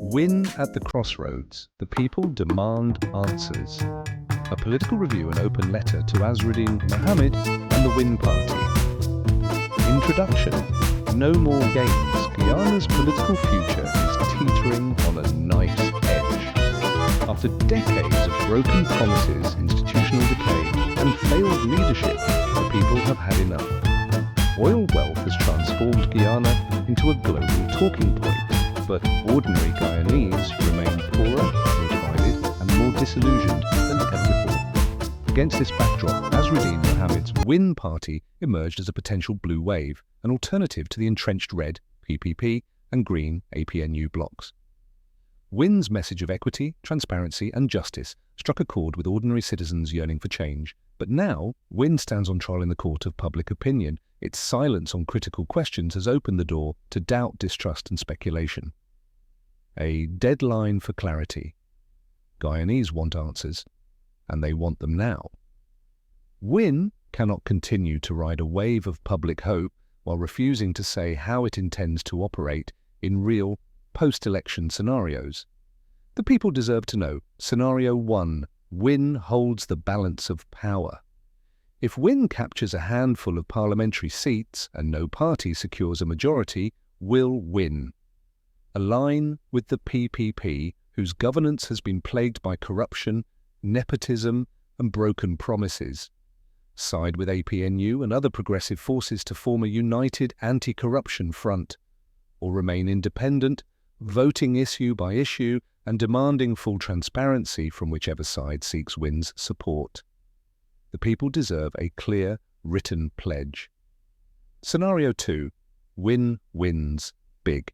Win at the crossroads. The people demand answers. A political review and open letter to Azruddin Mohammed and the Win Party. Introduction. No more games. Guyana's political future is teetering on a knife's edge. After decades of broken promises, institutional decay, and failed leadership, the people have had enough. Oil wealth has transformed Guyana into a global talking point, but ordinary Guyanese remain poorer, more divided, and more disillusioned than ever before. Against this backdrop, Azruddin Mohammed's Win Party emerged as a potential blue wave, an alternative to the entrenched red PPP and green APNU blocs. Win's message of equity, transparency, and justice struck a chord with ordinary citizens yearning for change. But now, Win stands on trial in the court of public opinion. Its silence on critical questions has opened the door to doubt, distrust, and speculation. A deadline for clarity. Guyanese want answers, and they want them now. Win cannot continue to ride a wave of public hope while refusing to say how it intends to operate in real, post-election scenarios. The people deserve to know. Scenario 1. Win holds the balance of power. If Win captures a handful of parliamentary seats and no party secures a majority, will win. Align with the PPP, whose governance has been plagued by corruption, nepotism, and broken promises. Side with APNU and other progressive forces to form a united anti-corruption front, or remain independent, voting issue by issue and demanding full transparency from whichever side seeks Win's support. The people deserve a clear, written pledge. Scenario 2. Win wins big.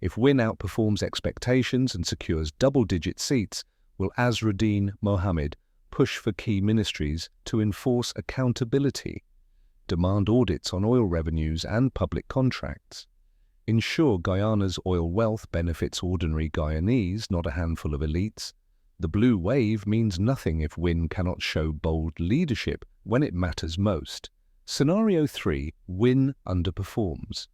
If Win outperforms expectations and secures double-digit seats, will Azruddin Mohammed push for key ministries to enforce accountability, demand audits on oil revenues and public contracts, ensure Guyana's oil wealth benefits ordinary Guyanese, not a handful of elites. The blue wave means nothing if Win cannot show bold leadership when it matters most. Scenario 3. Win underperforms.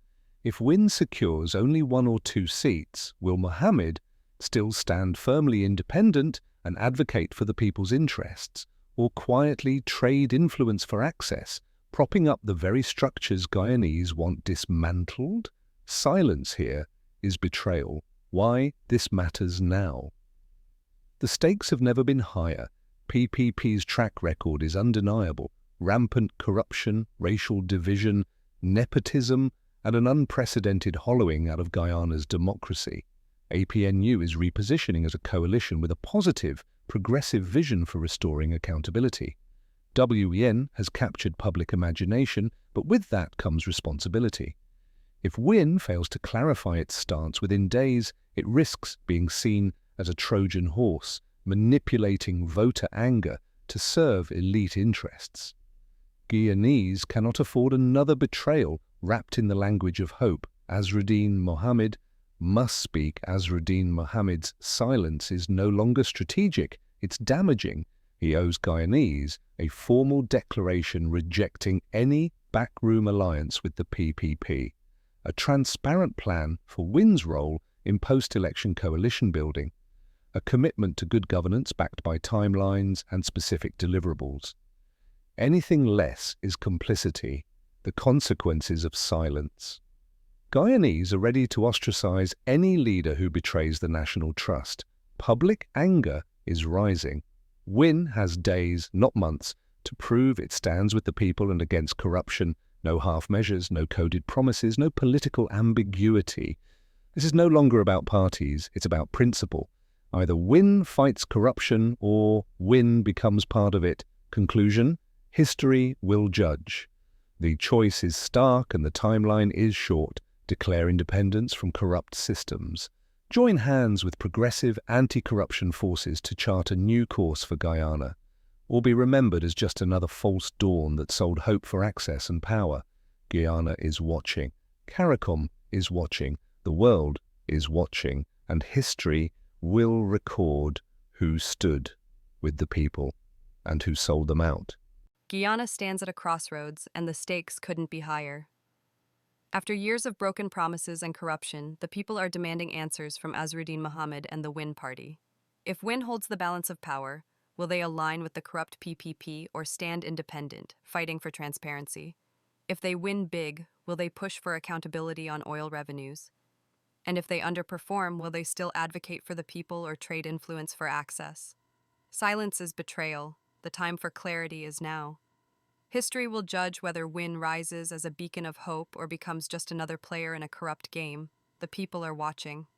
If Win secures only 1 or 2 seats, will Mohammed still stand firmly independent and advocate for the people's interests, or quietly trade influence for access, propping up the very structures Guyanese want dismantled? Silence here is betrayal. Why this matters now? The stakes have never been higher. PPP's track record is undeniable. Rampant corruption, racial division, nepotism, and an unprecedented hollowing out of Guyana's democracy. APNU is repositioning as a coalition with a positive, progressive vision for restoring accountability. WEN has captured public imagination, but with that comes responsibility. If Win fails to clarify its stance within days, it risks being seen as a Trojan horse, manipulating voter anger to serve elite interests. Guyanese cannot afford another betrayal wrapped in the language of hope. Azruddin Mohammed must speak. Azruddin Mohammed's silence is no longer strategic, it's damaging. He owes Guyanese a formal declaration rejecting any backroom alliance with the PPP, a transparent plan for Win's role in post-election coalition building, a commitment to good governance backed by timelines and specific deliverables. Anything less is complicity, the consequences of silence. Guyanese are ready to ostracize any leader who betrays the national trust. Public anger is rising. Win has days, not months, to prove it stands with the people and against corruption. No half measures, no coded promises, no political ambiguity. This is no longer about parties, it's about principle. Either Win fights corruption or Win becomes part of it. Conclusion: history will judge. The choice is stark and the timeline is short. Declare independence from corrupt systems. Join hands with progressive anti-corruption forces to chart a new course for Guyana, or be remembered as just another false dawn that sold hope for access and power. Guyana is watching. CARICOM is watching. The world is watching. And history will record who stood with the people and who sold them out. Guyana stands at a crossroads, and the stakes couldn't be higher. After years of broken promises and corruption, the people are demanding answers from Azruddin Muhammad and the Win Party. If Win holds the balance of power, will they align with the corrupt PPP or stand independent, fighting for transparency? If they win big, will they push for accountability on oil revenues? And if they underperform, will they still advocate for the people or trade influence for access? Silence is betrayal. The time for clarity is now. History will judge whether Win rises as a beacon of hope or becomes just another player in a corrupt game. The people are watching.